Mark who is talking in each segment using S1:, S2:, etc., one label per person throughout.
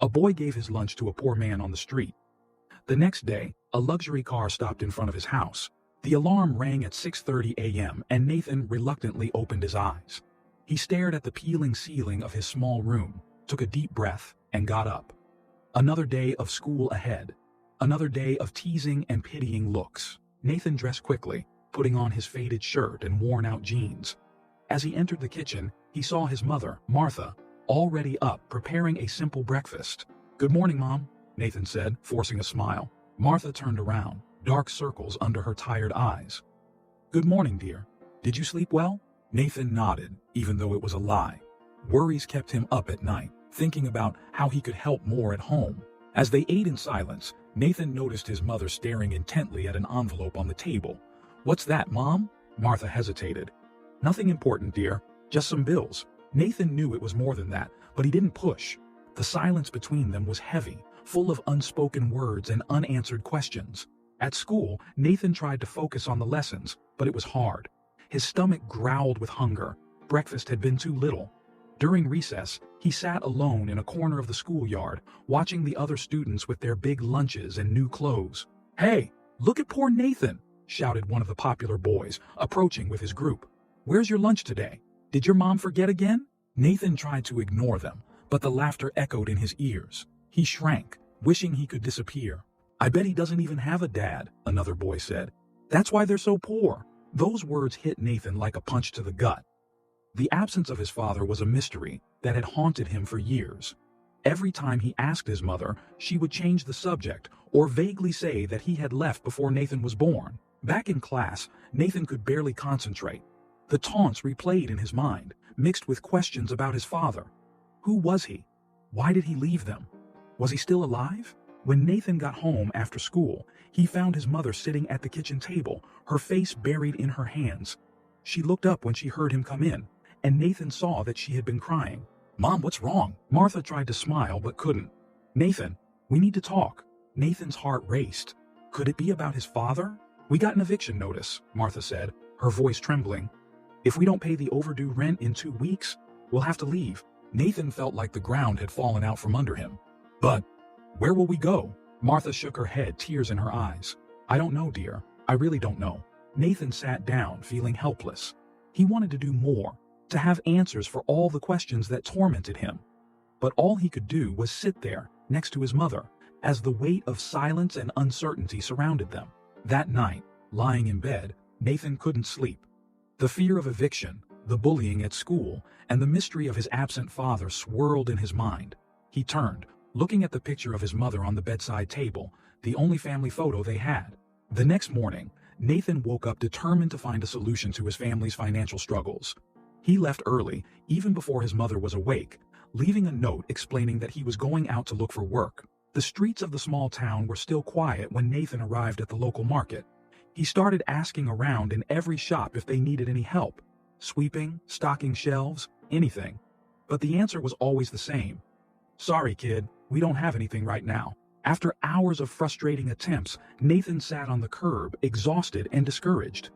S1: A boy gave his lunch to a poor man on the street. The next day, a luxury car stopped in front of his house. The alarm rang at 6:30 a.m. and Nathan reluctantly opened his eyes. He stared at the peeling ceiling of his small room, took a deep breath, and got up. Another day of school ahead. Another day of teasing and pitying looks. Nathan dressed quickly, putting on his faded shirt and worn-out jeans. As he entered the kitchen, he saw his mother, Martha, already up preparing a simple breakfast. "Good morning, Mom," Nathan said, forcing a smile. Martha turned around, dark circles under her tired eyes. "Good morning, dear. Did you sleep well?" Nathan nodded, even though it was a lie. Worries kept him up at night, thinking about how he could help more at home. As they ate in silence, Nathan noticed his mother staring intently at an envelope on the table. "What's that, Mom?" Martha hesitated. "Nothing important, dear. Just some bills." Nathan knew it was more than that, but he didn't push. The silence between them was heavy, full of unspoken words and unanswered questions. At school, Nathan tried to focus on the lessons, but it was hard. His stomach growled with hunger. Breakfast had been too little. During recess, he sat alone in a corner of the schoolyard, watching the other students with their big lunches and new clothes. "Hey, look at poor Nathan!" shouted one of the popular boys, approaching with his group. "Where's your lunch today? Did your mom forget again?" Nathan tried to ignore them, but the laughter echoed in his ears. He shrank, wishing he could disappear. "I bet he doesn't even have a dad," another boy said. "That's why they're so poor." Those words hit Nathan like a punch to the gut. The absence of his father was a mystery that had haunted him for years. Every time he asked his mother, she would change the subject or vaguely say that he had left before Nathan was born. Back in class, Nathan could barely concentrate. The taunts replayed in his mind, mixed with questions about his father. Who was he? Why did he leave them? Was he still alive? When Nathan got home after school, he found his mother sitting at the kitchen table, her face buried in her hands. She looked up when she heard him come in, and Nathan saw that she had been crying. "Mom, what's wrong?" Martha tried to smile but couldn't. "Nathan, we need to talk." Nathan's heart raced. Could it be about his father? "We got an eviction notice," Martha said, her voice trembling. "If we don't pay the overdue rent in 2 weeks, we'll have to leave." Nathan felt like the ground had fallen out from under him. "But where will we go?" Martha shook her head, tears in her eyes. "I don't know, dear. I really don't know." Nathan sat down, feeling helpless. He wanted to do more, to have answers for all the questions that tormented him. But all he could do was sit there, next to his mother, as the weight of silence and uncertainty surrounded them. That night, lying in bed, Nathan couldn't sleep. The fear of eviction, the bullying at school, and the mystery of his absent father swirled in his mind. He turned, looking at the picture of his mother on the bedside table, the only family photo they had. The next morning, Nathan woke up determined to find a solution to his family's financial struggles. He left early, even before his mother was awake, leaving a note explaining that he was going out to look for work. The streets of the small town were still quiet when Nathan arrived at the local market. He started asking around in every shop if they needed any help. Sweeping, stocking shelves, anything. But the answer was always the same. "Sorry, kid, we don't have anything right now." After hours of frustrating attempts, Nathan sat on the curb, exhausted and discouraged.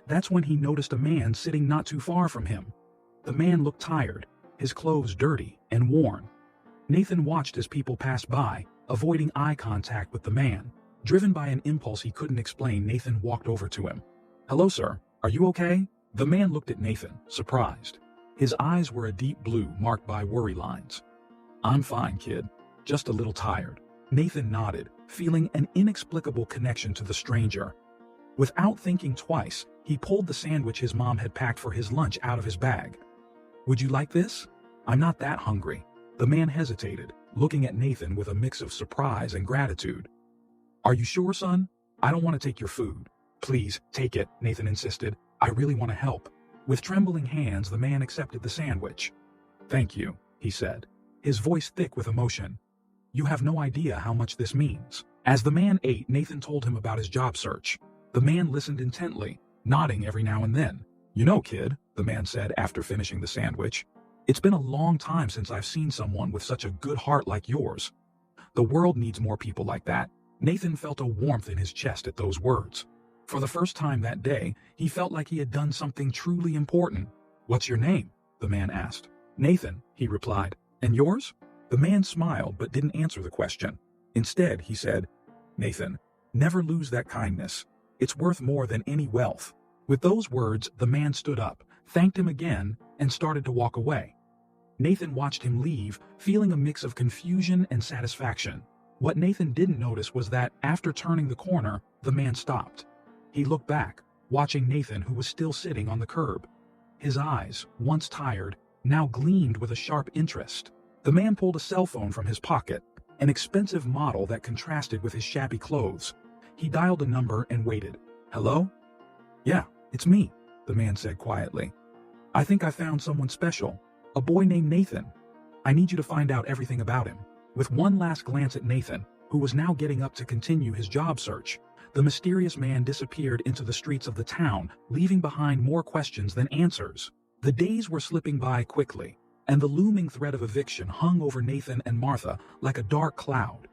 S1: That's when he noticed a man sitting not too far from him. The man looked tired, his clothes dirty and worn. Nathan watched as people passed by, avoiding eye contact with the man. Driven by an impulse he couldn't explain, Nathan walked over to him. "Hello, sir. Are you okay?" The man looked at Nathan, surprised. His eyes were a deep blue marked by worry lines. "I'm fine, kid. Just a little tired." Nathan nodded, feeling an inexplicable connection to the stranger. Without thinking twice, he pulled the sandwich his mom had packed for his lunch out of his bag. "Would you like this?" "I'm not that hungry." The man hesitated, looking at Nathan with a mix of surprise and gratitude. "Are you sure, son? I don't want to take your food." "Please, take it," Nathan insisted. "I really want to help." With trembling hands, the man accepted the sandwich. "Thank you," he said, his voice thick with emotion. "You have no idea how much this means." As the man ate, Nathan told him about his job search. The man listened intently, nodding every now and then. "You know, kid," the man said after finishing the sandwich, "it's been a long time since I've seen someone with such a good heart like yours. The world needs more people like that." Nathan felt a warmth in his chest at those words. For the first time that day, he felt like he had done something truly important. "What's your name?" the man asked. "Nathan," he replied. "And yours?" The man smiled but didn't answer the question. Instead, he said, "Nathan, never lose that kindness. It's worth more than any wealth." With those words, the man stood up, thanked him again, and started to walk away. Nathan watched him leave, feeling a mix of confusion and satisfaction. What Nathan didn't notice was that, after turning the corner, the man stopped. He looked back, watching Nathan, who was still sitting on the curb. His eyes, once tired, now gleamed with a sharp interest. The man pulled a cell phone from his pocket, an expensive model that contrasted with his shabby clothes. He dialed a number and waited. "Hello?" "Yeah, it's me," the man said quietly. "I think I found someone special. A boy named Nathan. I need you to find out everything about him." With one last glance at Nathan, who was now getting up to continue his job search, the mysterious man disappeared into the streets of the town, leaving behind more questions than answers. The days were slipping by quickly, and the looming threat of eviction hung over Nathan and Martha like a dark cloud.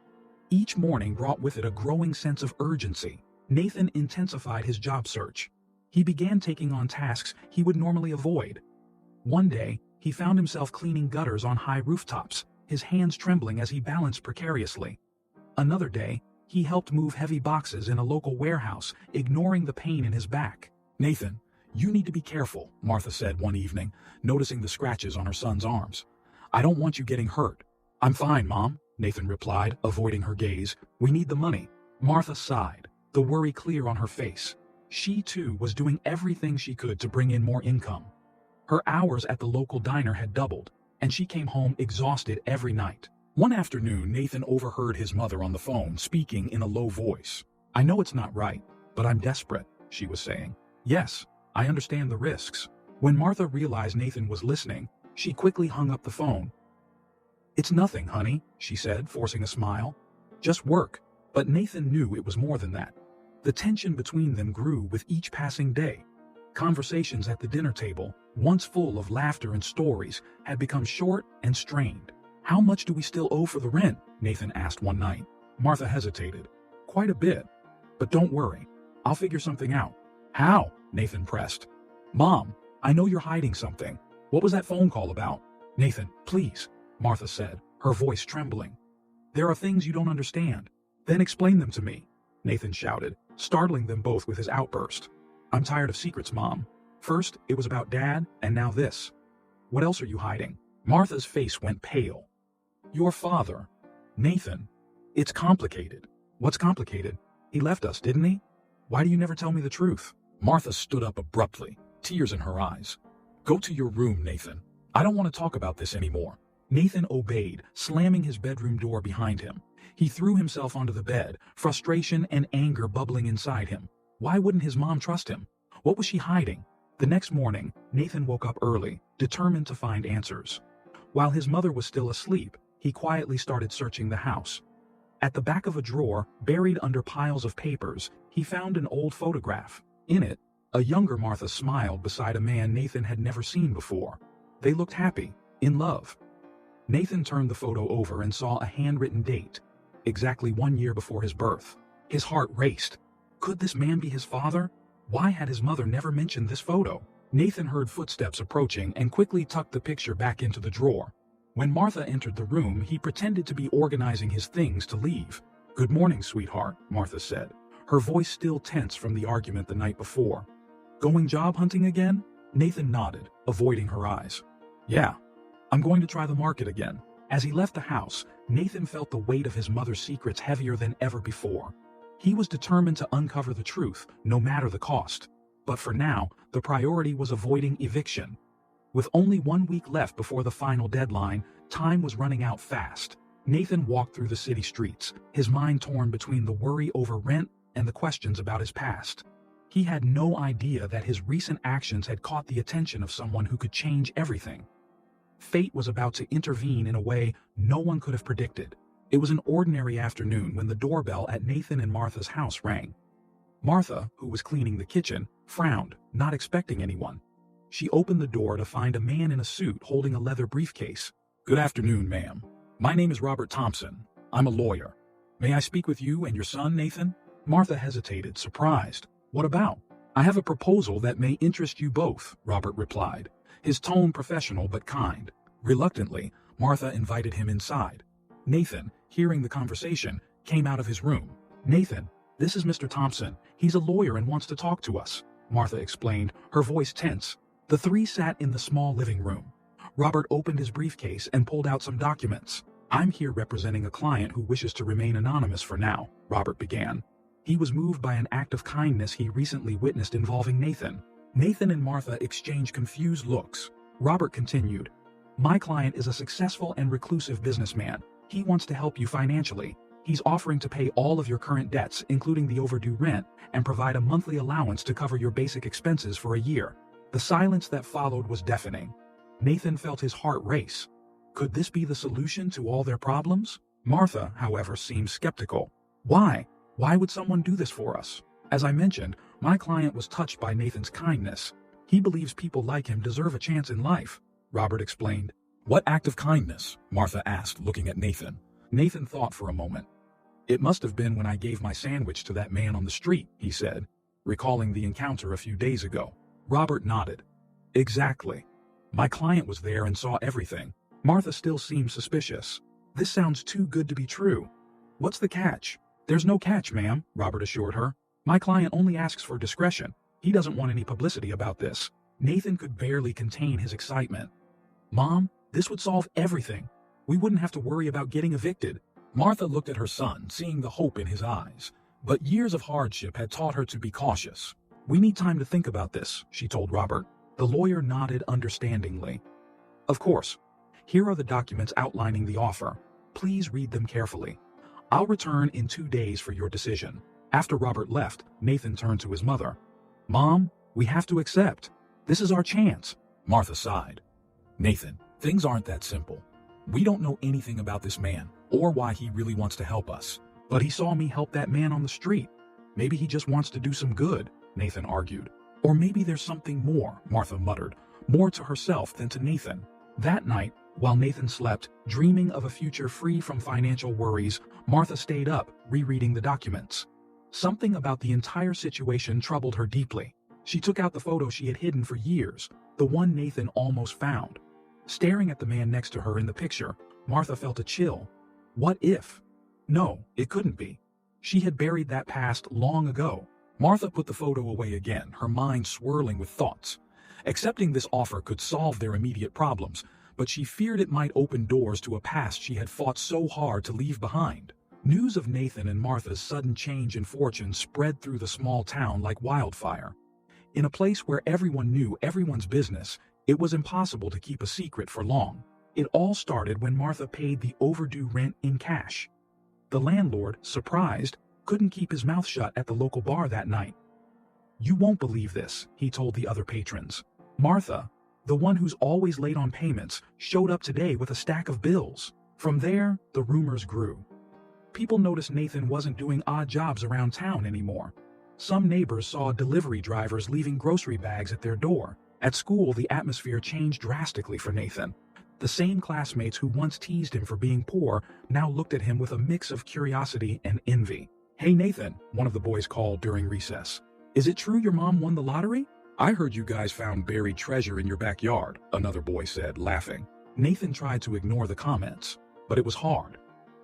S1: Each morning brought with it a growing sense of urgency. Nathan intensified his job search. He began taking on tasks he would normally avoid. One day, he found himself cleaning gutters on high rooftops, his hands trembling as he balanced precariously. Another day, he helped move heavy boxes in a local warehouse, ignoring the pain in his back. "Nathan, you need to be careful," Martha said one evening, noticing the scratches on her son's arms. "I don't want you getting hurt." "I'm fine, Mom," Nathan replied, avoiding her gaze. "We need the money." Martha sighed, the worry clear on her face. She, too, was doing everything she could to bring in more income. Her hours at the local diner had doubled, and she came home exhausted every night. One afternoon, Nathan overheard his mother on the phone speaking in a low voice. "I know it's not right, but I'm desperate," she was saying. "Yes, I understand the risks." When Martha realized Nathan was listening, she quickly hung up the phone. "It's nothing, honey," she said, forcing a smile. "Just work." But Nathan knew it was more than that. The tension between them grew with each passing day. Conversations at the dinner table, once full of laughter and stories, had become short and strained. "How much do we still owe for the rent?" Nathan asked one night. Martha hesitated. "Quite a bit. But don't worry. I'll figure something out." "How?" Nathan pressed. "Mom, I know you're hiding something. What was that phone call about?" "Nathan, please," Martha said, her voice trembling. "There are things you don't understand." "Then explain them to me," Nathan shouted, startling them both with his outburst. "I'm tired of secrets, Mom. First, it was about Dad, and now this. What else are you hiding?" Martha's face went pale. "Your father, Nathan. It's complicated." "What's complicated? He left us, didn't he? Why do you never tell me the truth?" Martha stood up abruptly, tears in her eyes. "Go to your room, Nathan. I don't want to talk about this anymore." Nathan obeyed, slamming his bedroom door behind him. He threw himself onto the bed, frustration and anger bubbling inside him. Why wouldn't his mom trust him? What was she hiding? The next morning, Nathan woke up early, determined to find answers. While his mother was still asleep, he quietly started searching the house. At the back of a drawer, buried under piles of papers, he found an old photograph. In it, a younger Martha smiled beside a man Nathan had never seen before. They looked happy, in love. Nathan turned the photo over and saw a handwritten date, exactly 1 year before his birth. His heart raced. Could this man be his father? Why had his mother never mentioned this photo? Nathan heard footsteps approaching and quickly tucked the picture back into the drawer. When Martha entered the room, he pretended to be organizing his things to leave. "Good morning, sweetheart," Martha said, her voice still tense from the argument the night before. "Going job hunting again?" Nathan nodded, avoiding her eyes. "Yeah, I'm going to try the market again." As he left the house, Nathan felt the weight of his mother's secrets heavier than ever before. He was determined to uncover the truth, no matter the cost. But for now, the priority was avoiding eviction. With only 1 week left before the final deadline, time was running out fast. Nathan walked through the city streets, his mind torn between the worry over rent and the questions about his past. He had no idea that his recent actions had caught the attention of someone who could change everything. Fate was about to intervene in a way no one could have predicted. It was an ordinary afternoon when the doorbell at Nathan and Martha's house rang. Martha, who was cleaning the kitchen, frowned, not expecting anyone. She opened the door to find a man in a suit holding a leather briefcase. "Good afternoon, ma'am. My name is Robert Thompson. I'm a lawyer. May I speak with you and your son, Nathan?" Martha hesitated, surprised. "What about?" "I have a proposal that may interest you both," Robert replied, his tone professional but kind. Reluctantly, Martha invited him inside. Nathan, hearing the conversation, came out of his room. "Nathan, this is Mr. Thompson. He's a lawyer and wants to talk to us," Martha explained, her voice tense. The three sat in the small living room. Robert opened his briefcase and pulled out some documents. "I'm here representing a client who wishes to remain anonymous for now," Robert began. He was moved by an act of kindness he recently witnessed involving Nathan. Nathan and Martha exchanged confused looks. Robert continued, "My client is a successful and reclusive businessman. He wants to help you financially. He's offering to pay all of your current debts, including the overdue rent, and provide a monthly allowance to cover your basic expenses for a year." The silence that followed was deafening. Nathan felt his heart race. Could this be the solution to all their problems? Martha, however, seemed skeptical. "Why? Why would someone do this for us? As I mentioned, my client was touched by Nathan's kindness. He believes people like him deserve a chance in life," Robert explained. "What act of kindness?" Martha asked, looking at Nathan. Nathan thought for a moment. "It must have been when I gave my sandwich to that man on the street," he said, recalling the encounter a few days ago. Robert nodded. "Exactly. My client was there and saw everything." Martha still seemed suspicious. "This sounds too good to be true. What's the catch?" "There's no catch, ma'am," Robert assured her. "My client only asks for discretion. He doesn't want any publicity about this." Nathan could barely contain his excitement. "Mom, this would solve everything. We wouldn't have to worry about getting evicted." Martha looked at her son, seeing the hope in his eyes. But years of hardship had taught her to be cautious. "We need time to think about this," she told Robert. The lawyer nodded understandingly. "Of course. Here are the documents outlining the offer. Please read them carefully. I'll return in 2 days for your decision." After Robert left, Nathan turned to his mother. "Mom, we have to accept. This is our chance." Martha sighed. "Nathan, things aren't that simple. We don't know anything about this man, or why he really wants to help us. But he saw me help that man on the street. Maybe he just wants to do some good," Nathan argued. "Or maybe there's something more," Martha muttered, more to herself than to Nathan. That night, while Nathan slept, dreaming of a future free from financial worries, Martha stayed up, rereading the documents. Something about the entire situation troubled her deeply. She took out the photo she had hidden for years, the one Nathan almost found. Staring at the man next to her in the picture, Martha felt a chill. What if? No, it couldn't be. She had buried that past long ago. Martha put the photo away again, her mind swirling with thoughts. Accepting this offer could solve their immediate problems, but she feared it might open doors to a past she had fought so hard to leave behind. News of Nathan and Martha's sudden change in fortune spread through the small town like wildfire. In a place where everyone knew everyone's business, it was impossible to keep a secret for long. It all started when Martha paid the overdue rent in cash. The landlord, surprised, couldn't keep his mouth shut at the local bar that night. "You won't believe this," he told the other patrons. "Martha, the one who's always late on payments, showed up today with a stack of bills." From there, the rumors grew. People noticed Nathan wasn't doing odd jobs around town anymore. Some neighbors saw delivery drivers leaving grocery bags at their door. At school, the atmosphere changed drastically for Nathan. The same classmates who once teased him for being poor now looked at him with a mix of curiosity and envy. "Hey Nathan," one of the boys called during recess. "Is it true your mom won the lottery?" "I heard you guys found buried treasure in your backyard," another boy said, laughing. Nathan tried to ignore the comments, but it was hard.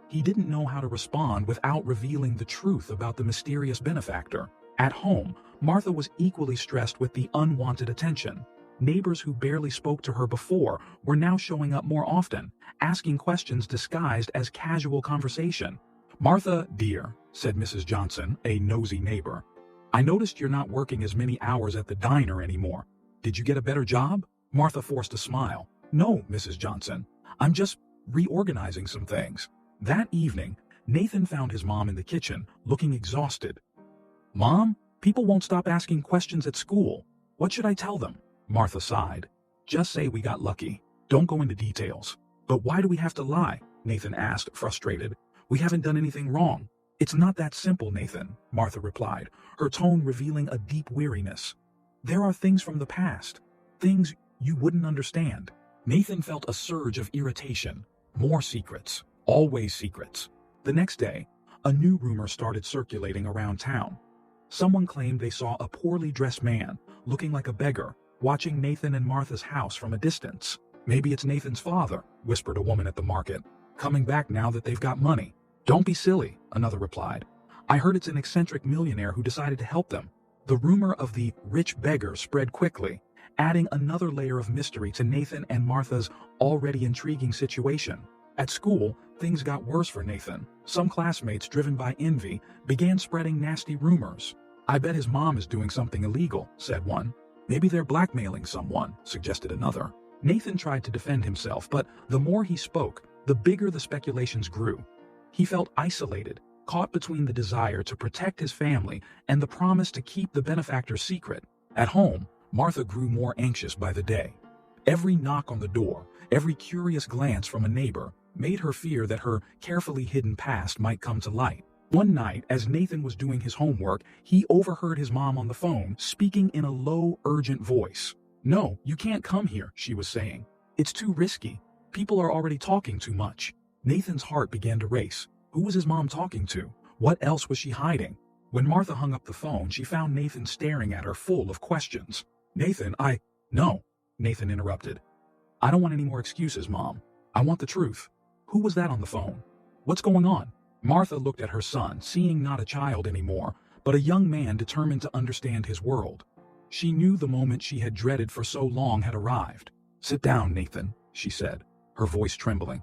S1: He didn't know how to respond without revealing the truth about the mysterious benefactor. At home, Martha was equally stressed with the unwanted attention. Neighbors who barely spoke to her before were now showing up more often, asking questions disguised as casual conversation. "Martha, dear," said Mrs. Johnson, a nosy neighbor, "I noticed you're not working as many hours at the diner anymore. Did you get a better job?" Martha forced a smile. "No, Mrs. Johnson. I'm just reorganizing some things." That evening, Nathan found his mom in the kitchen, looking exhausted. "Mom, people won't stop asking questions at school. What should I tell them?" Martha sighed. "Just say we got lucky. Don't go into details." "But why do we have to lie?" Nathan asked, frustrated. "We haven't done anything wrong." "It's not that simple, Nathan," Martha replied, her tone revealing a deep weariness. "There are things from the past, things you wouldn't understand." Nathan felt a surge of irritation. More secrets, always secrets. The next day, a new rumor started circulating around town. Someone claimed they saw a poorly dressed man, looking like a beggar, watching Nathan and Martha's house from a distance. Maybe it's Nathan's father, whispered a woman at the market, coming back now that they've got money. Don't be silly, another replied. I heard it's an eccentric millionaire who decided to help them. The rumor of the rich beggar spread quickly, adding another layer of mystery to Nathan and Martha's already intriguing situation. At school, things got worse for Nathan. Some classmates, driven by envy, began spreading nasty rumors. I bet his mom is doing something illegal, said one. Maybe they're blackmailing someone, suggested another. Nathan tried to defend himself, but the more he spoke, the bigger the speculations grew. He felt isolated, caught between the desire to protect his family and the promise to keep the benefactor's secret. At home, Martha grew more anxious by the day. Every knock on the door, every curious glance from a neighbor, made her fear that her carefully hidden past might come to light. One night, as Nathan was doing his homework, he overheard his mom on the phone, speaking in a low, urgent voice. No, you can't come here, she was saying. It's too risky. People are already talking too much. Nathan's heart began to race. Who was his mom talking to? What else was she hiding? When Martha hung up the phone, she found Nathan staring at her full of questions. Nathan, No, Nathan interrupted. I don't want any more excuses, Mom. I want the truth. Who was that on the phone? What's going on? Martha looked at her son, seeing not a child anymore, but a young man determined to understand his world. She knew the moment she had dreaded for so long had arrived. Sit down, Nathan, she said, her voice trembling.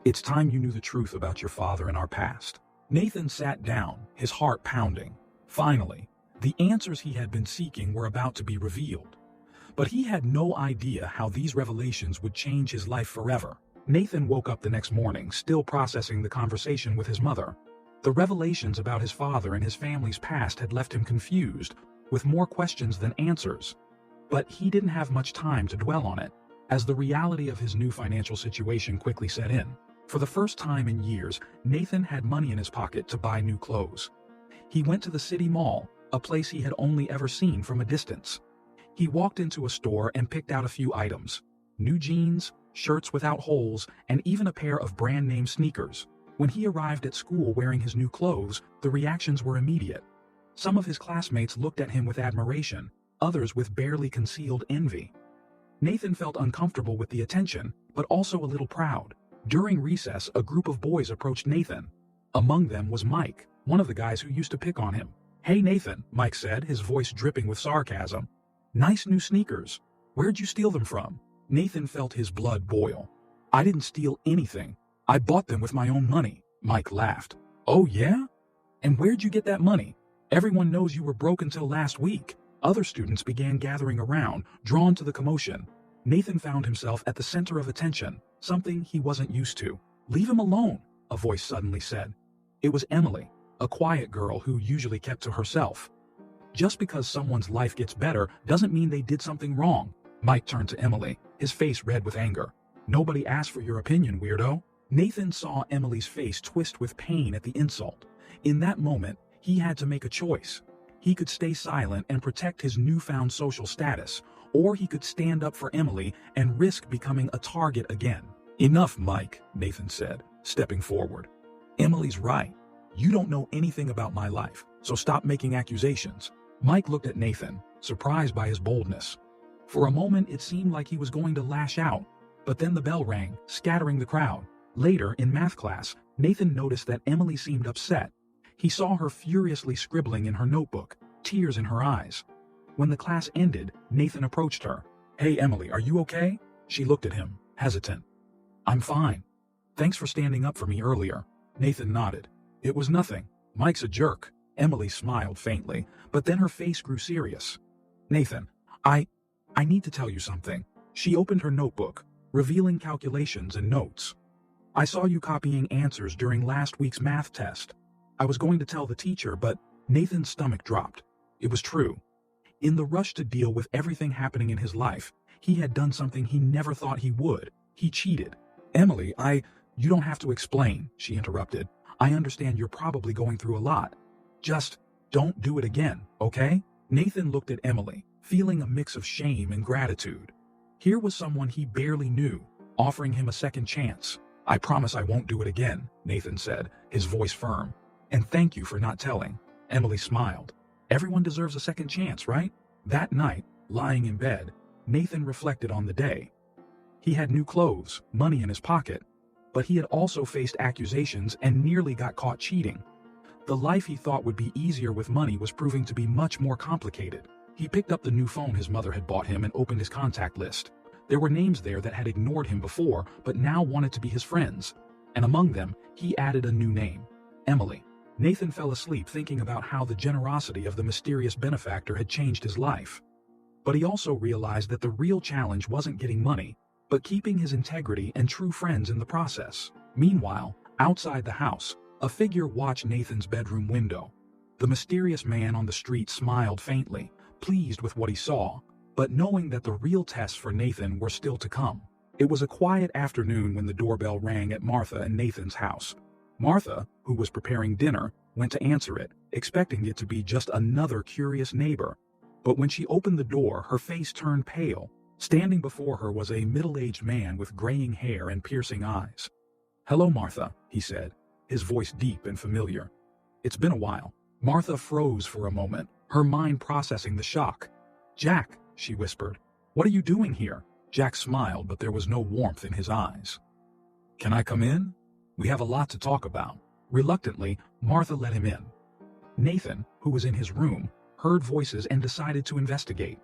S1: It's time you knew the truth about your father and our past. Nathan sat down, his heart pounding. Finally, the answers he had been seeking were about to be revealed. But he had no idea how these revelations would change his life forever. Nathan woke up the next morning, still processing the conversation with his mother. The revelations about his father and his family's past had left him confused, with more questions than answers. But he didn't have much time to dwell on it, as the reality of his new financial situation quickly set in. For the first time in years, Nathan had money in his pocket to buy new clothes. He went to the city mall, a place he had only ever seen from a distance. He walked into a store and picked out a few items: new jeans, shirts without holes, and even a pair of brand-name sneakers. When he arrived at school wearing his new clothes, the reactions were immediate. Some of his classmates looked at him with admiration, others with barely concealed envy. Nathan felt uncomfortable with the attention, but also a little proud. During recess, a group of boys approached Nathan. Among them was Mike, one of the guys who used to pick on him. Hey Nathan, Mike said, his voice dripping with sarcasm. Nice new sneakers. Where'd you steal them from? Nathan felt his blood boil. I didn't steal anything. I bought them with my own money, Mike laughed. Oh yeah? And where'd you get that money? Everyone knows you were broke until last week. Other students began gathering around, drawn to the commotion. Nathan found himself at the center of attention, something he wasn't used to. Leave him alone, a voice suddenly said. It was Emily, a quiet girl who usually kept to herself. Just because someone's life gets better doesn't mean they did something wrong. Mike turned to Emily, his face red with anger. Nobody asked for your opinion, weirdo. Nathan saw Emily's face twist with pain at the insult. In that moment, he had to make a choice. He could stay silent and protect his newfound social status, or he could stand up for Emily and risk becoming a target again. Enough, Mike, Nathan said, stepping forward. Emily's right. You don't know anything about my life, so stop making accusations. Mike looked at Nathan, surprised by his boldness. For a moment, it seemed like he was going to lash out, but then the bell rang, scattering the crowd. Later, in math class, Nathan noticed that Emily seemed upset. He saw her furiously scribbling in her notebook, tears in her eyes. When the class ended, Nathan approached her. Hey Emily, are you okay? She looked at him, hesitant. I'm fine. Thanks for standing up for me earlier. Nathan nodded. It was nothing. Mike's a jerk. Emily smiled faintly, but then her face grew serious. Nathan, I need to tell you something. She opened her notebook, revealing calculations and notes. I saw you copying answers during last week's math test. I was going to tell the teacher, but Nathan's stomach dropped. It was true. In the rush to deal with everything happening in his life, he had done something he never thought he would. He cheated. Emily, you don't have to explain, she interrupted. I understand you're probably going through a lot. Just don't do it again, okay? Nathan looked at Emily, feeling a mix of shame and gratitude. Here was someone he barely knew, offering him a second chance. I promise I won't do it again, Nathan said, his voice firm. And thank you for not telling. Emily smiled. Everyone deserves a second chance, right? That night, lying in bed, Nathan reflected on the day. He had new clothes, money in his pocket, but he had also faced accusations and nearly got caught cheating. The life he thought would be easier with money was proving to be much more complicated. He picked up the new phone his mother had bought him and opened his contact list. There were names there that had ignored him before, but now wanted to be his friends. And among them, he added a new name, Emily. Nathan fell asleep thinking about how the generosity of the mysterious benefactor had changed his life. But he also realized that the real challenge wasn't getting money, but keeping his integrity and true friends in the process. Meanwhile, outside the house, a figure watched Nathan's bedroom window. The mysterious man on the street smiled faintly, pleased with what he saw, but knowing that the real tests for Nathan were still to come. It was a quiet afternoon when the doorbell rang at Martha and Nathan's house. Martha, who was preparing dinner, went to answer it, expecting it to be just another curious neighbor. But when she opened the door, her face turned pale. Standing before her was a middle-aged man with graying hair and piercing eyes. "Hello, Martha," he said, his voice deep and familiar. "It's been a while." Martha froze for a moment, her mind processing the shock. "Jack," she whispered, "what are you doing here?" Jack smiled, but there was no warmth in his eyes. "Can I come in? We have a lot to talk about." Reluctantly, Martha let him in. Nathan, who was in his room, heard voices and decided to investigate.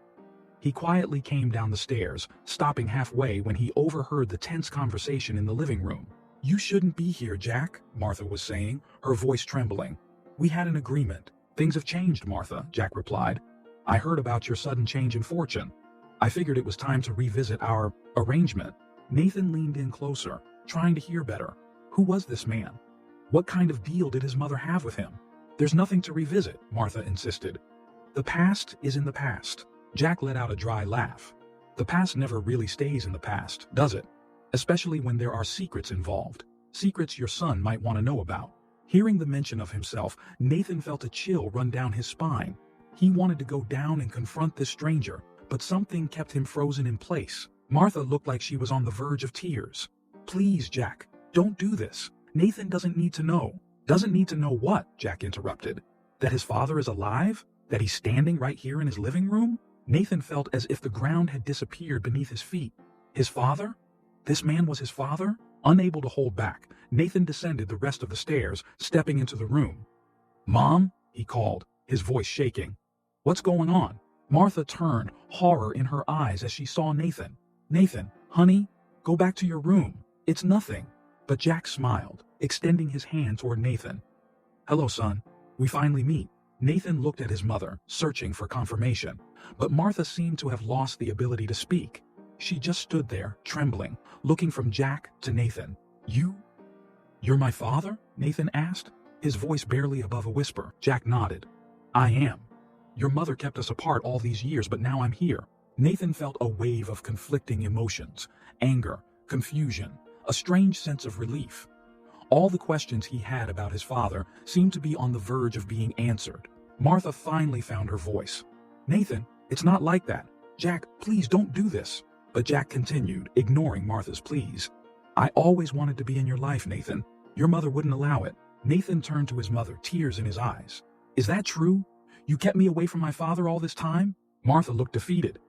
S1: He quietly came down the stairs, stopping halfway when he overheard the tense conversation in the living room. "You shouldn't be here, Jack," Martha was saying, her voice trembling. "We had an agreement." "Things have changed, Martha," Jack replied. "I heard about your sudden change in fortune. I figured it was time to revisit our arrangement." Nathan leaned in closer, trying to hear better. Who was this man? What kind of deal did his mother have with him? "There's nothing to revisit," Martha insisted. "The past is in the past." Jack let out a dry laugh. "The past never really stays in the past, does it? Especially when there are secrets involved. Secrets your son might want to know about." Hearing the mention of himself, Nathan felt a chill run down his spine. He wanted to go down and confront this stranger, but something kept him frozen in place. Martha looked like she was on the verge of tears. "Please, Jack, don't do this. Nathan doesn't need to know." "Doesn't need to know what?" Jack interrupted. "That his father is alive? That he's standing right here in his living room?" Nathan felt as if the ground had disappeared beneath his feet. His father? This man was his father? Unable to hold back, Nathan descended the rest of the stairs, stepping into the room. "Mom?" he called, his voice shaking. "What's going on?" Martha turned, horror in her eyes as she saw Nathan. "Nathan, honey, go back to your room. It's nothing." But Jack smiled, extending his hand toward Nathan. "Hello, son. We finally meet." Nathan looked at his mother, searching for confirmation, but Martha seemed to have lost the ability to speak. She just stood there, trembling, looking from Jack to Nathan. You're my father?" Nathan asked, his voice barely above a whisper. Jack nodded. "I am. Your mother kept us apart all these years, but now I'm here." Nathan felt a wave of conflicting emotions, anger, confusion, a strange sense of relief. All the questions he had about his father seemed to be on the verge of being answered. Martha finally found her voice. "Nathan, it's not like that. Jack, please don't do this." But Jack continued, ignoring Martha's pleas. "I always wanted to be in your life, Nathan. Your mother wouldn't allow it." Nathan turned to his mother, tears in his eyes. "Is that true? You kept me away from my father all this time?" Martha looked defeated.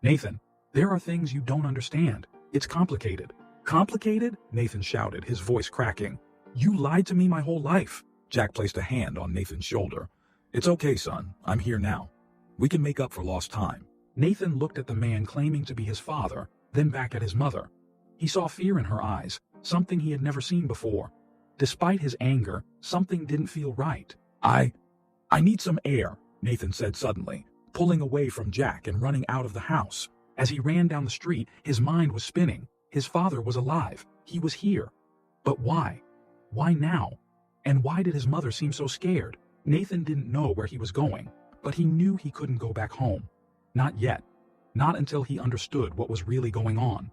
S1: "Nathan, there are things you don't understand. It's complicated." "Complicated?" Nathan shouted, his voice cracking. "You lied to me my whole life." Jack placed a hand on Nathan's shoulder. "It's okay, son. I'm here now. We can make up for lost time." Nathan looked at the man claiming to be his father, then back at his mother. He saw fear in her eyes, something he had never seen before. Despite his anger, something didn't feel right. I need some air," Nathan said suddenly, pulling away from Jack and running out of the house. As he ran down the street, his mind was spinning. His father was alive. He was here. But why? Why now? And why did his mother seem so scared? Nathan didn't know where he was going, but he knew he couldn't go back home. Not yet. Not until he understood what was really going on.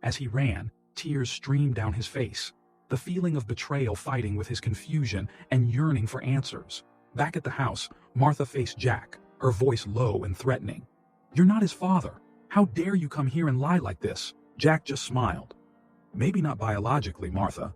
S1: As he ran, tears streamed down his face, the feeling of betrayal fighting with his confusion and yearning for answers. Back at the house, Martha faced Jack, her voice low and threatening. "You're not his father. How dare you come here and lie like this?" Jack just smiled. "Maybe not biologically, Martha,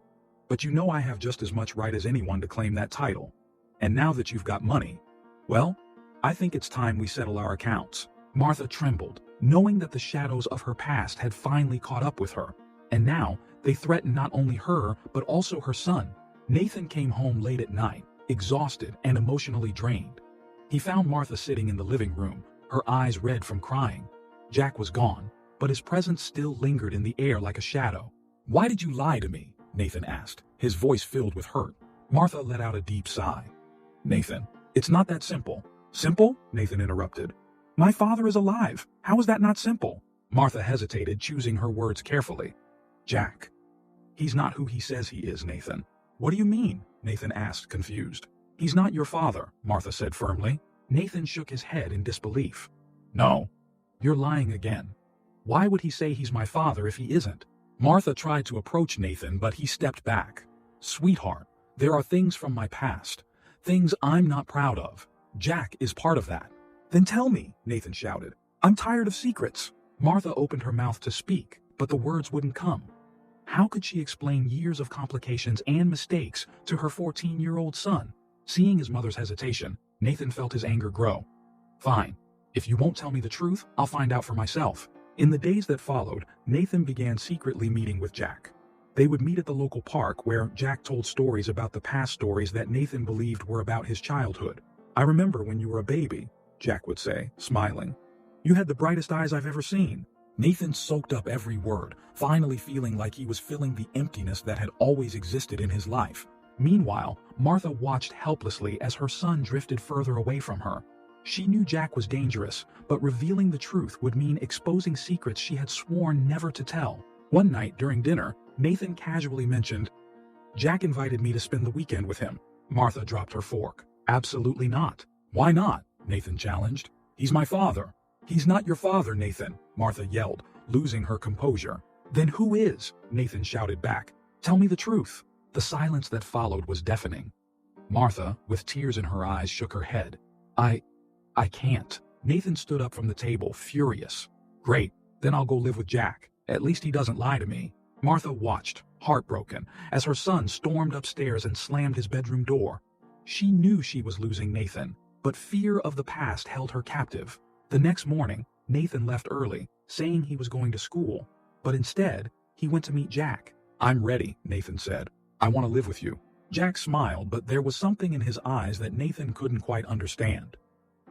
S1: but you know I have just as much right as anyone to claim that title. And now that you've got money, well, I think it's time we settle our accounts." Martha trembled, knowing that the shadows of her past had finally caught up with her, and now they threatened not only her but also her son. Nathan came home late at night, exhausted and emotionally drained. He found Martha sitting in the living room, her eyes red from crying. Jack was gone, but his presence still lingered in the air like a shadow. "Why did you lie to me?" Nathan asked, his voice filled with hurt. Martha let out a deep sigh. "Nathan, it's not that simple." "Simple?" Nathan interrupted. "My father is alive. How is that not simple?" Martha hesitated, choosing her words carefully. "Jack. He's not who he says he is, Nathan." "What do you mean?" Nathan asked, confused. "He's not your father," Martha said firmly. Nathan shook his head in disbelief. "No. You're lying again. Why would he say he's my father if he isn't?" Martha tried to approach Nathan, but he stepped back. "Sweetheart, there are things from my past. Things I'm not proud of. Jack is part of that." "Then tell me," Nathan shouted. "I'm tired of secrets." Martha opened her mouth to speak, but the words wouldn't come. How could she explain years of complications and mistakes to her 14-year-old son? Seeing his mother's hesitation, Nathan felt his anger grow. "Fine. If you won't tell me the truth, I'll find out for myself." In the days that followed, Nathan began secretly meeting with Jack. They would meet at the local park where Jack told stories about the past stories that Nathan believed were about his childhood. "I remember when you were a baby," Jack would say, smiling. "You had the brightest eyes I've ever seen." Nathan soaked up every word, finally feeling like he was filling the emptiness that had always existed in his life. Meanwhile, Martha watched helplessly as her son drifted further away from her. She knew Jack was dangerous, but revealing the truth would mean exposing secrets she had sworn never to tell. One night during dinner, Nathan casually mentioned, "Jack invited me to spend the weekend with him." Martha dropped her fork. "Absolutely not." "Why not?" Nathan challenged. "He's my father." "He's not your father, Nathan," Martha yelled, losing her composure. "Then who is?" Nathan shouted back. "Tell me the truth." The silence that followed was deafening. Martha, with tears in her eyes, shook her head. I can't." Nathan stood up from the table, furious. "Great, then I'll go live with Jack. At least he doesn't lie to me." Martha watched, heartbroken, as her son stormed upstairs and slammed his bedroom door. She knew she was losing Nathan, but fear of the past held her captive. The next morning, Nathan left early, saying he was going to school, but instead, he went to meet Jack. "I'm ready," Nathan said. "I want to live with you." Jack smiled, but there was something in his eyes that Nathan couldn't quite understand.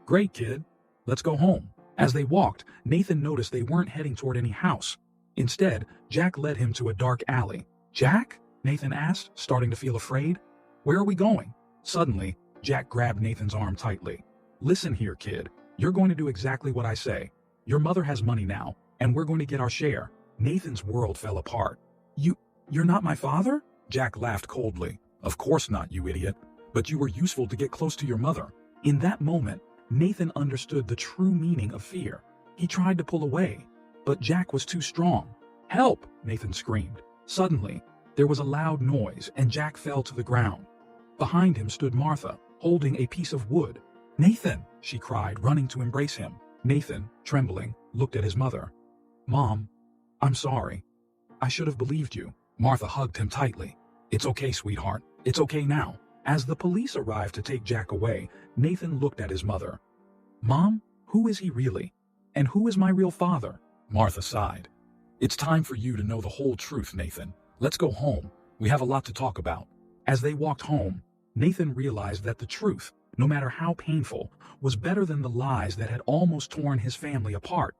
S1: "Great, kid. Let's go home." As they walked, Nathan noticed they weren't heading toward any house. Instead, Jack led him to a dark alley. "Jack?" Nathan asked, starting to feel afraid. "Where are we going?" Suddenly, Jack grabbed Nathan's arm tightly. "Listen here, kid. You're going to do exactly what I say. Your mother has money now, and we're going to get our share." Nathan's world fell apart. You're not my father?" Jack laughed coldly. "Of course not, you idiot. But you were useful to get close to your mother." In that moment, Nathan understood the true meaning of fear. He tried to pull away, but Jack was too strong. "Help!" Nathan screamed. Suddenly, there was a loud noise and Jack fell to the ground. Behind him stood Martha, holding a piece of wood. "Nathan!" she cried, running to embrace him. Nathan, trembling, looked at his mother. "Mom, I'm sorry. I should have believed you." Martha hugged him tightly. "It's okay, sweetheart. It's okay now." As the police arrived to take Jack away, Nathan looked at his mother. "Mom, who is he really? And who is my real father?" Martha sighed. "It's time for you to know the whole truth, Nathan. Let's go home. We have a lot to talk about." As they walked home, Nathan realized that the truth, no matter how painful, was better than the lies that had almost torn his family apart.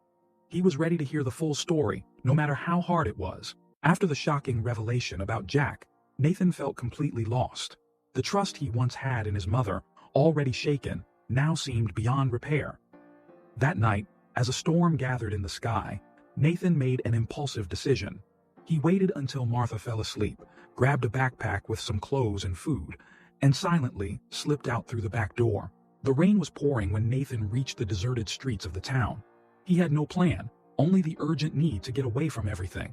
S1: He was ready to hear the full story, no matter how hard it was. After the shocking revelation about Jack, Nathan felt completely lost. The trust he once had in his mother, already shaken, now seemed beyond repair. That night, as a storm gathered in the sky, Nathan made an impulsive decision. He waited until Martha fell asleep, grabbed a backpack with some clothes and food, and silently slipped out through the back door. The rain was pouring when Nathan reached the deserted streets of the town. He had no plan, only the urgent need to get away from everything.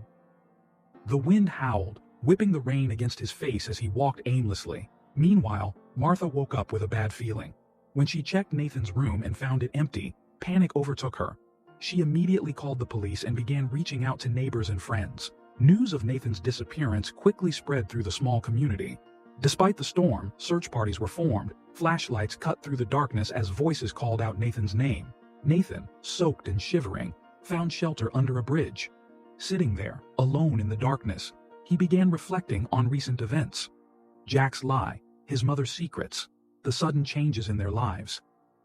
S1: The wind howled, whipping the rain against his face as he walked aimlessly. Meanwhile, Martha woke up with a bad feeling. When she checked Nathan's room and found it empty, panic overtook her. She immediately called the police and began reaching out to neighbors and friends. News of Nathan's disappearance quickly spread through the small community. Despite the storm, search parties were formed, flashlights cut through the darkness as voices called out Nathan's name. Nathan, soaked and shivering, found shelter under a bridge. Sitting there, alone in the darkness, he began reflecting on recent events. Jack's lie, his mother's secrets, the sudden changes in their lives.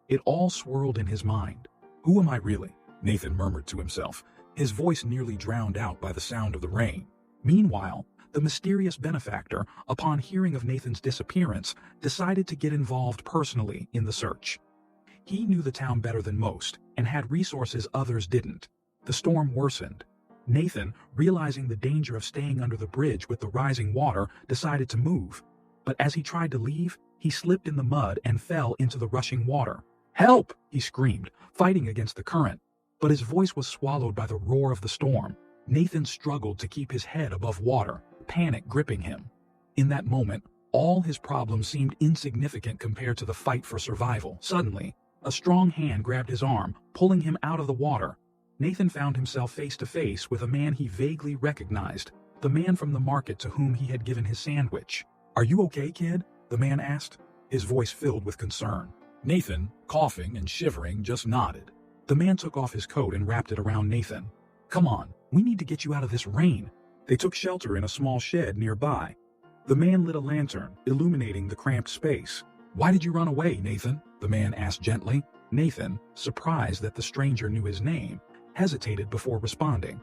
S1: It all swirled in his mind. Who am I really? Nathan murmured to himself, his voice nearly drowned out by the sound of the rain. Meanwhile, the mysterious benefactor, upon hearing of Nathan's disappearance, decided to get involved personally in the search. He knew the town better than most and had resources others didn't. The storm worsened. Nathan, realizing the danger of staying under the bridge with the rising water, decided to move. But as he tried to leave, he slipped in the mud and fell into the rushing water. "Help!" he screamed, fighting against the current. But his voice was swallowed by the roar of the storm. Nathan struggled to keep his head above water, panic gripping him. In that moment, all his problems seemed insignificant compared to the fight for survival. Suddenly, a strong hand grabbed his arm, pulling him out of the water. Nathan found himself face to face with a man he vaguely recognized, the man from the market to whom he had given his sandwich. "Are you okay, kid?" the man asked, his voice filled with concern. Nathan, coughing and shivering, just nodded. The man took off his coat and wrapped it around Nathan. "Come on, we need to get you out of this rain." They took shelter in a small shed nearby. The man lit a lantern, illuminating the cramped space. "Why did you run away, Nathan?" the man asked gently. Nathan, surprised that the stranger knew his name, hesitated before responding.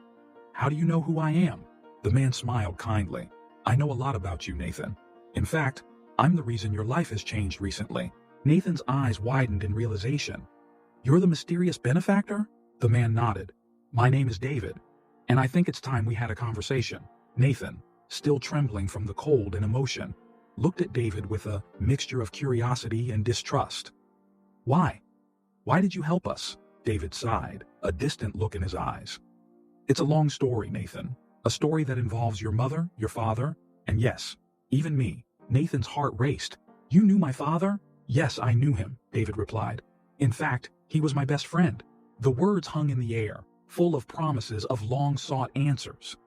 S1: "How do you know who I am?" The man smiled kindly. "I know a lot about you, Nathan. In fact, I'm the reason your life has changed recently." Nathan's eyes widened in realization. "You're the mysterious benefactor?" The man nodded. "My name is David, and I think it's time we had a conversation." Nathan, still trembling from the cold and emotion, looked at David with a mixture of curiosity and distrust. "Why? Why did you help us?" David sighed, a distant look in his eyes. "It's a long story, Nathan. A story that involves your mother, your father, and yes, even me." Nathan's heart raced. "You knew my father?" "Yes, I knew him," David replied. "In fact, he was my best friend." The words hung in the air, full of promises of long-sought answers.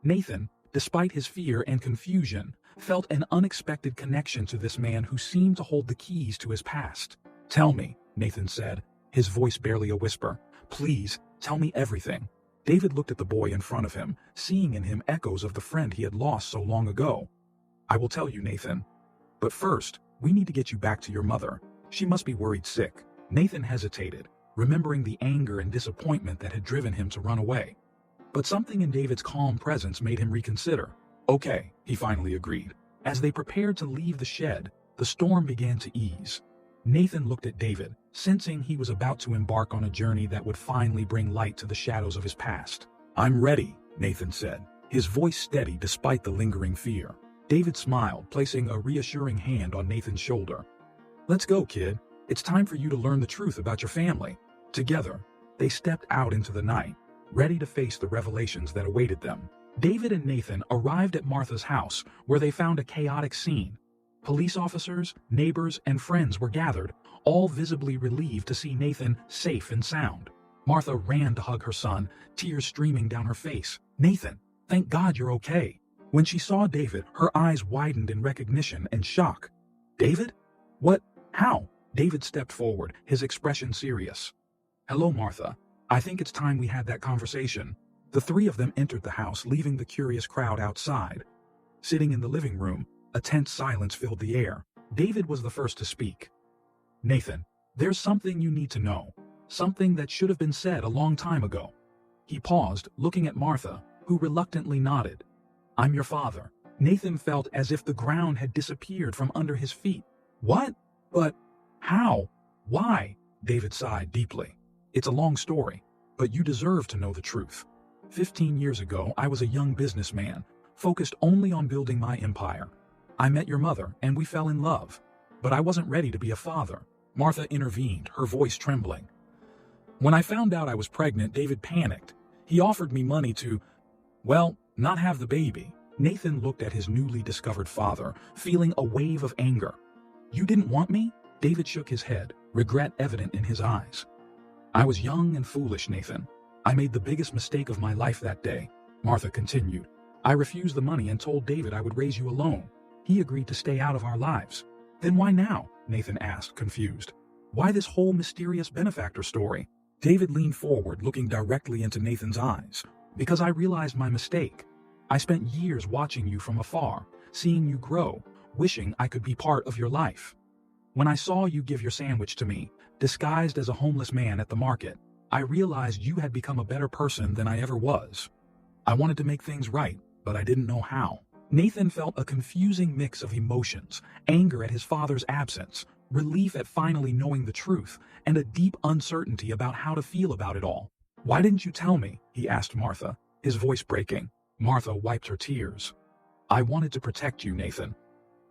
S1: Nathan, despite his fear and confusion, felt an unexpected connection to this man who seemed to hold the keys to his past. "Tell me," Nathan said, his voice barely a whisper. "Please, tell me everything." David looked at the boy in front of him, seeing in him echoes of the friend he had lost so long ago. "I will tell you, Nathan. But first, we need to get you back to your mother. She must be worried sick." Nathan hesitated, remembering the anger and disappointment that had driven him to run away. But something in David's calm presence made him reconsider. "Okay," he finally agreed. As they prepared to leave the shed, the storm began to ease. Nathan looked at David, sensing he was about to embark on a journey that would finally bring light to the shadows of his past. "I'm ready," Nathan said, his voice steady despite the lingering fear. David smiled, placing a reassuring hand on Nathan's shoulder. "Let's go, kid. It's time for you to learn the truth about your family." Together, they stepped out into the night, ready to face the revelations that awaited them. David and Nathan arrived at Martha's house, where they found a chaotic scene. Police officers, neighbors, and friends were gathered, all visibly relieved to see Nathan safe and sound. Martha ran to hug her son, tears streaming down her face. "Nathan, thank God you're okay." When she saw David, her eyes widened in recognition and shock. "David? What? How?" David stepped forward, his expression serious. "Hello, Martha. I think it's time we had that conversation." The three of them entered the house, leaving the curious crowd outside. Sitting in the living room, a tense silence filled the air. David was the first to speak. "Nathan, there's something you need to know. Something that should have been said a long time ago." He paused, looking at Martha, who reluctantly nodded. "I'm your father." Nathan felt as if the ground had disappeared from under his feet. "What? But how? Why?" David sighed deeply. "It's a long story, but you deserve to know the truth. 15 years ago, I was a young businessman, focused only on building my empire. I met your mother, and we fell in love. But I wasn't ready to be a father." Martha intervened, her voice trembling. "When I found out I was pregnant, David panicked. He offered me money to, well, not have the baby." Nathan looked at his newly discovered father, feeling a wave of anger. "You didn't want me?" David shook his head, regret evident in his eyes. "I was young and foolish, Nathan. I made the biggest mistake of my life that day," Martha continued. "I refused the money and told David I would raise you alone. He agreed to stay out of our lives." "Then why now?" Nathan asked, confused. "Why this whole mysterious benefactor story?" David leaned forward, looking directly into Nathan's eyes. Because I realized my mistake. I spent years watching you from afar, seeing you grow, wishing I could be part of your life. When I saw you give your sandwich to me, disguised as a homeless man at the market, I realized you had become a better person than I ever was. I wanted to make things right, but I didn't know how. Nathan felt a confusing mix of emotions, anger at his father's absence, relief at finally knowing the truth, and a deep uncertainty about how to feel about it all. "Why didn't you tell me?" he asked Martha, his voice breaking. Martha wiped her tears. "I wanted to protect you, Nathan.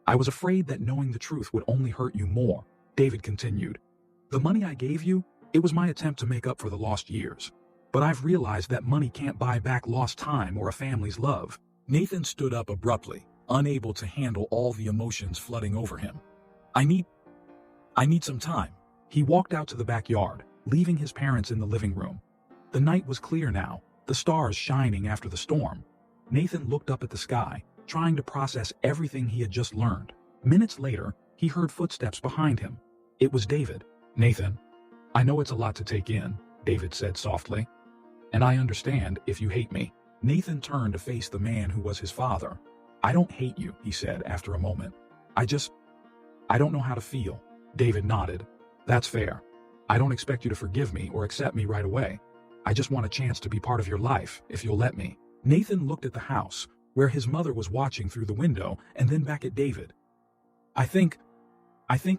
S1: I was afraid that knowing the truth would only hurt you more," David continued. "The money I gave you, it was my attempt to make up for the lost years. But I've realized that money can't buy back lost time or a family's love." Nathan stood up abruptly, unable to handle all the emotions flooding over him. I need some time." He walked out to the backyard, leaving his parents in the living room. The night was clear now, the stars shining after the storm. Nathan looked up at the sky, trying to process everything he had just learned. Minutes later, he heard footsteps behind him. It was David. "Nathan, I know it's a lot to take in," David said softly. "And I understand if you hate me." Nathan turned to face the man who was his father. "I don't hate you," he said after a moment. I don't know how to feel." David nodded. "That's fair. I don't expect you to forgive me or accept me right away. I just want a chance to be part of your life, if you'll let me." Nathan looked at the house, where his mother was watching through the window, and then back at David. I think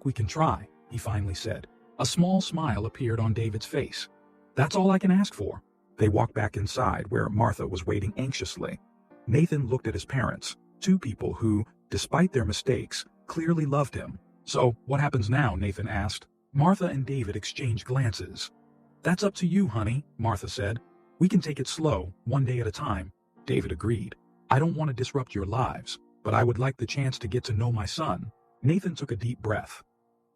S1: we can try," he finally said. A small smile appeared on David's face. "That's all I can ask for." They walked back inside, where Martha was waiting anxiously. Nathan looked at his parents, two people who, despite their mistakes, clearly loved him. "So, what happens now?" Nathan asked. Martha and David exchanged glances. "That's up to you, honey," Martha said. "We can take it slow, one day at a time." David agreed. "I don't want to disrupt your lives, but I would like the chance to get to know my son." Nathan took a deep breath.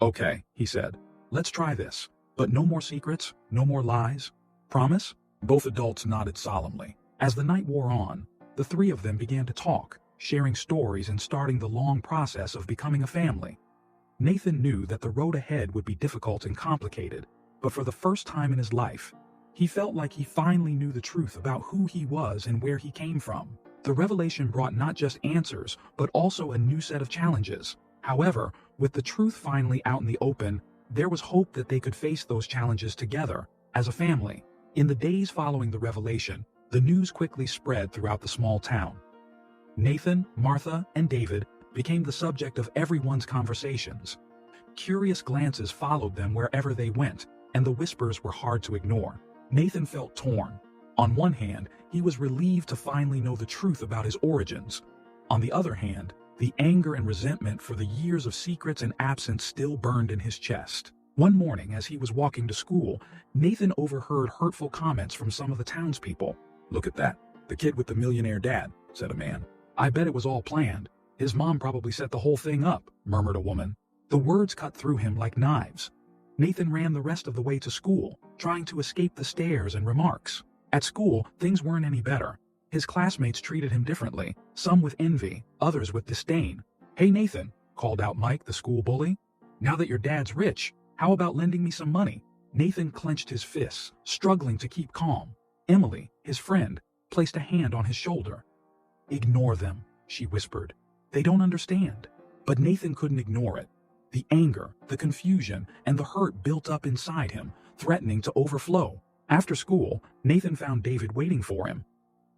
S1: "Okay," he said. "Let's try this. But no more secrets, no more lies. Promise?" Both adults nodded solemnly. As the night wore on, the three of them began to talk, sharing stories and starting the long process of becoming a family. Nathan knew that the road ahead would be difficult and complicated, but for the first time in his life, he felt like he finally knew the truth about who he was and where he came from. The revelation brought not just answers, but also a new set of challenges. However, with the truth finally out in the open, there was hope that they could face those challenges together, as a family. In the days following the revelation, the news quickly spread throughout the small town. Nathan, Martha, and David became the subject of everyone's conversations. Curious glances followed them wherever they went, and the whispers were hard to ignore. Nathan felt torn. On one hand, he was relieved to finally know the truth about his origins. On the other hand, the anger and resentment for the years of secrets and absence still burned in his chest. One morning, as he was walking to school, Nathan overheard hurtful comments from some of the townspeople. "Look at that, the kid with the millionaire dad," said a man. "I bet it was all planned. His mom probably set the whole thing up," murmured a woman. The words cut through him like knives. Nathan ran the rest of the way to school, trying to escape the stares and remarks. At school, things weren't any better. His classmates treated him differently, some with envy, others with disdain. "Hey Nathan," called out Mike, the school bully. "Now that your dad's rich, how about lending me some money?" Nathan clenched his fists, struggling to keep calm. Emily, his friend, placed a hand on his shoulder. "Ignore them," she whispered. "They don't understand." But Nathan couldn't ignore it. The anger, the confusion, and the hurt built up inside him, threatening to overflow. After school, Nathan found David waiting for him.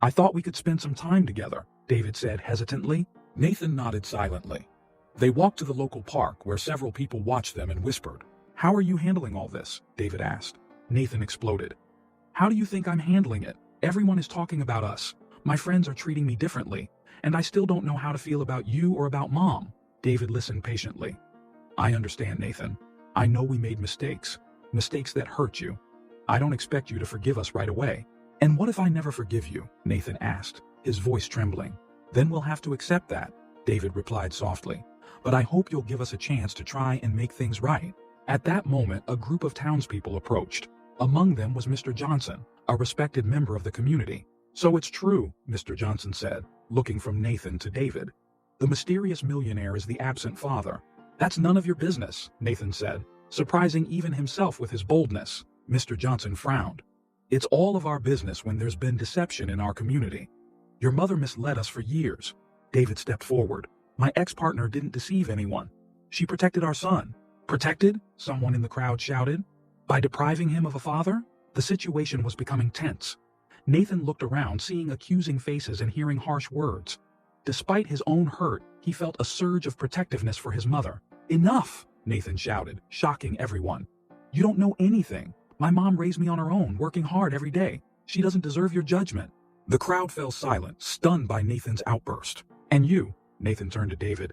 S1: "I thought we could spend some time together," David said hesitantly. Nathan nodded silently. They walked to the local park where several people watched them and whispered. "How are you handling all this?" David asked. Nathan exploded. "How do you think I'm handling it? Everyone is talking about us. My friends are treating me differently, and I still don't know how to feel about you or about Mom." David listened patiently. "I understand, Nathan. I know we made mistakes that hurt you. I don't expect you to forgive us right away." "And what if I never forgive you?" Nathan asked, his voice trembling. "Then we'll have to accept that," David replied softly. "But I hope you'll give us a chance to try and make things right." At that moment, a group of townspeople approached. Among them was Mr. Johnson, a respected member of the community. "So it's true," Mr. Johnson said, looking from Nathan to David. "The mysterious millionaire is the absent father." "That's none of your business," Nathan said, surprising even himself with his boldness. Mr. Johnson frowned. It's all of our business when there's been deception in our community. Your mother misled us for years. David stepped forward. My ex-partner didn't deceive anyone. She protected our son. Protected? Someone in the crowd shouted. By depriving him of a father? The situation was becoming tense. Nathan looked around, seeing accusing faces and hearing harsh words. Despite his own hurt, he felt a surge of protectiveness for his mother. Enough! Nathan shouted, shocking everyone. You don't know anything. My mom raised me on her own, working hard every day. She doesn't deserve your judgment. The crowd fell silent, stunned by Nathan's outburst. And you, Nathan turned to David.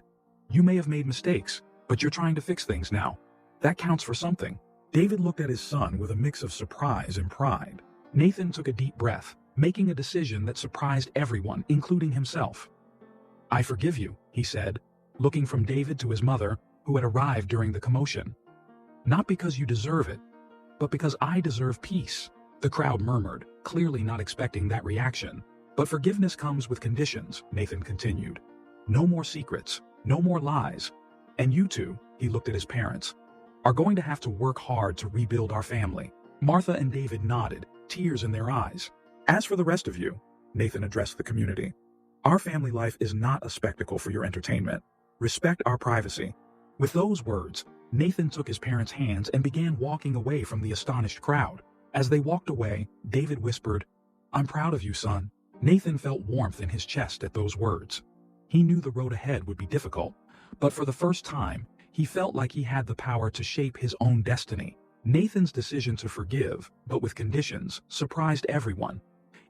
S1: You may have made mistakes, but you're trying to fix things now. That counts for something. David looked at his son with a mix of surprise and pride. Nathan took a deep breath, making a decision that surprised everyone, including himself. I forgive you, he said, looking from David to his mother, who had arrived during the commotion. Not because you deserve it, but because I deserve peace, the crowd murmured, clearly not expecting that reaction. But forgiveness comes with conditions, Nathan continued. No more secrets, no more lies. And you two, he looked at his parents, are going to have to work hard to rebuild our family. Martha and David nodded, tears in their eyes. As for the rest of you, Nathan addressed the community, our family life is not a spectacle for your entertainment. Respect our privacy. With those words, Nathan took his parents' hands and began walking away from the astonished crowd. As they walked away, David whispered, I'm proud of you, son. Nathan felt warmth in his chest at those words. He knew the road ahead would be difficult, but for the first time, he felt like he had the power to shape his own destiny. Nathan's decision to forgive, but with conditions, surprised everyone.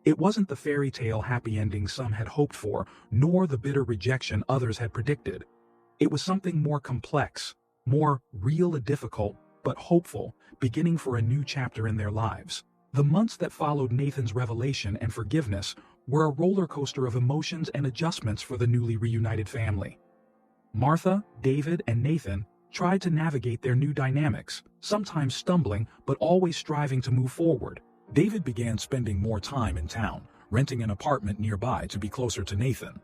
S1: It wasn't the fairy tale happy ending some had hoped for, nor the bitter rejection others had predicted. It was something more complex, more real and difficult, but hopeful, beginning for a new chapter in their lives. The months that followed Nathan's revelation and forgiveness were a roller coaster of emotions and adjustments for the newly reunited family. Martha, David, and Nathan tried to navigate their new dynamics, sometimes stumbling but always striving to move forward. David began spending more time in town, renting an apartment nearby to be closer to Nathan.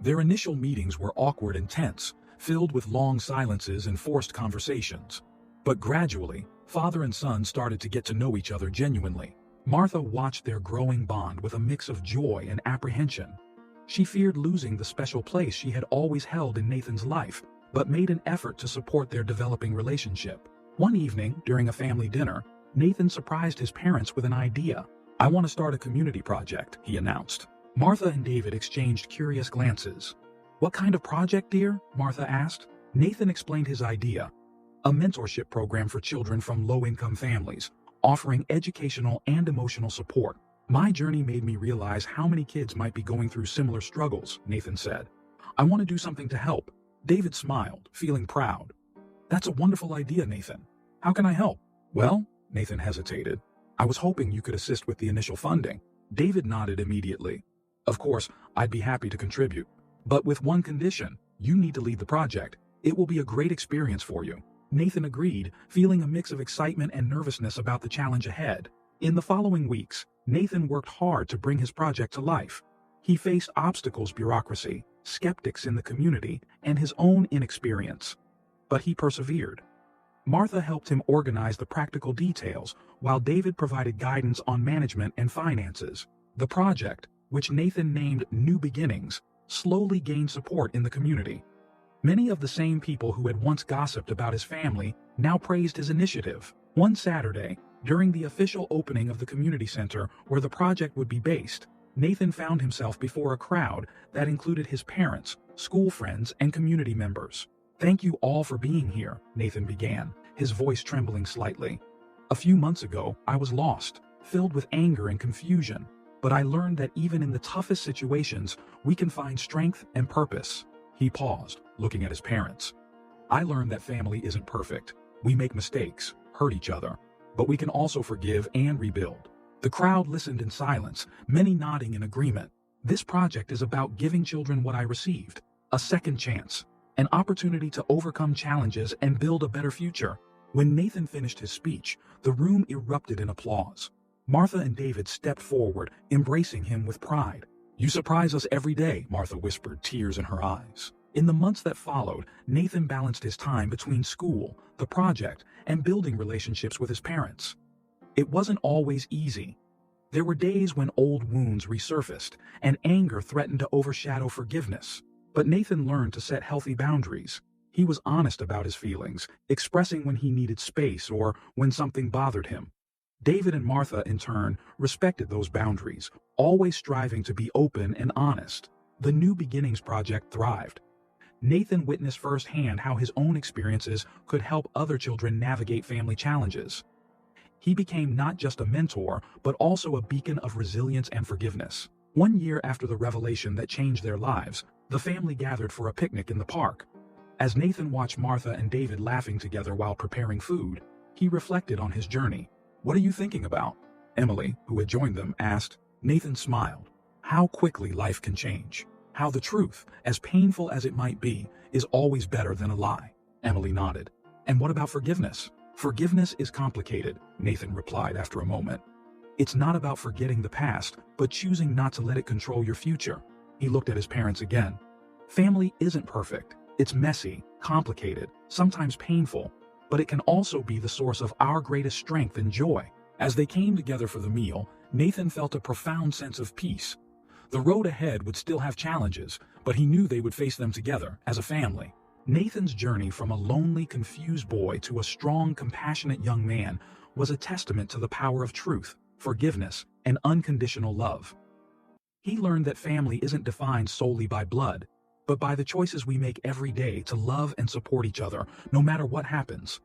S1: Their initial meetings were awkward and tense, filled with long silences and forced conversations. But gradually, father and son started to get to know each other genuinely. Martha watched their growing bond with a mix of joy and apprehension. She feared losing the special place she had always held in Nathan's life, but made an effort to support their developing relationship. One evening, during a family dinner, Nathan surprised his parents with an idea. I want to start a community project, he announced. Martha and David exchanged curious glances. What kind of project, dear? Martha asked. Nathan explained his idea. A mentorship program for children from low-income families, offering educational and emotional support. My journey made me realize how many kids might be going through similar struggles, Nathan said. I want to do something to help. David smiled, feeling proud. That's a wonderful idea, Nathan. How can I help? Well, Nathan hesitated. I was hoping you could assist with the initial funding. David nodded immediately. Of course, I'd be happy to contribute. But with one condition, you need to lead the project. It will be a great experience for you. Nathan agreed, feeling a mix of excitement and nervousness about the challenge ahead. In the following weeks, Nathan worked hard to bring his project to life. He faced obstacles, bureaucracy, skeptics in the community, and his own inexperience. But he persevered. Martha helped him organize the practical details, while David provided guidance on management and finances. The project, which Nathan named New Beginnings, slowly gained support in the community. Many of the same people who had once gossiped about his family now praised his initiative. One Saturday, during the official opening of the community center where the project would be based, Nathan found himself before a crowd that included his parents, school friends, and community members. Thank you all for being here, Nathan began, his voice trembling slightly. A few months ago, I was lost, filled with anger and confusion, but I learned that even in the toughest situations, we can find strength and purpose. He paused, looking at his parents. I learned that family isn't perfect. We make mistakes, hurt each other, but we can also forgive and rebuild. The crowd listened in silence, many nodding in agreement. This project is about giving children what I received, a second chance, an opportunity to overcome challenges and build a better future. When Nathan finished his speech, the room erupted in applause. Martha and David stepped forward, embracing him with pride. You surprise us every day, Martha whispered, tears in her eyes. In the months that followed, Nathan balanced his time between school, the project, and building relationships with his parents. It wasn't always easy. There were days when old wounds resurfaced, and anger threatened to overshadow forgiveness. But Nathan learned to set healthy boundaries. He was honest about his feelings, expressing when he needed space or when something bothered him. David and Martha, in turn, respected those boundaries, always striving to be open and honest. The New Beginnings Project thrived. Nathan witnessed firsthand how his own experiences could help other children navigate family challenges. He became not just a mentor, but also a beacon of resilience and forgiveness. 1 year after the revelation that changed their lives, the family gathered for a picnic in the park. As Nathan watched Martha and David laughing together while preparing food, he reflected on his journey. "What are you thinking about?" Emily, who had joined them, asked. Nathan smiled. How quickly life can change. How the truth, as painful as it might be, is always better than a lie. Emily nodded. "And what about forgiveness?" "Forgiveness is complicated," Nathan replied after a moment. "It's not about forgetting the past, but choosing not to let it control your future." He looked at his parents again. Family isn't perfect. It's messy, complicated, sometimes painful, but it can also be the source of our greatest strength and joy. As they came together for the meal, Nathan felt a profound sense of peace. The road ahead would still have challenges, but he knew they would face them together as a family. Nathan's journey from a lonely, confused boy to a strong, compassionate young man was a testament to the power of truth, forgiveness, and unconditional love. He learned that family isn't defined solely by blood, but by the choices we make every day to love and support each other, no matter what happens.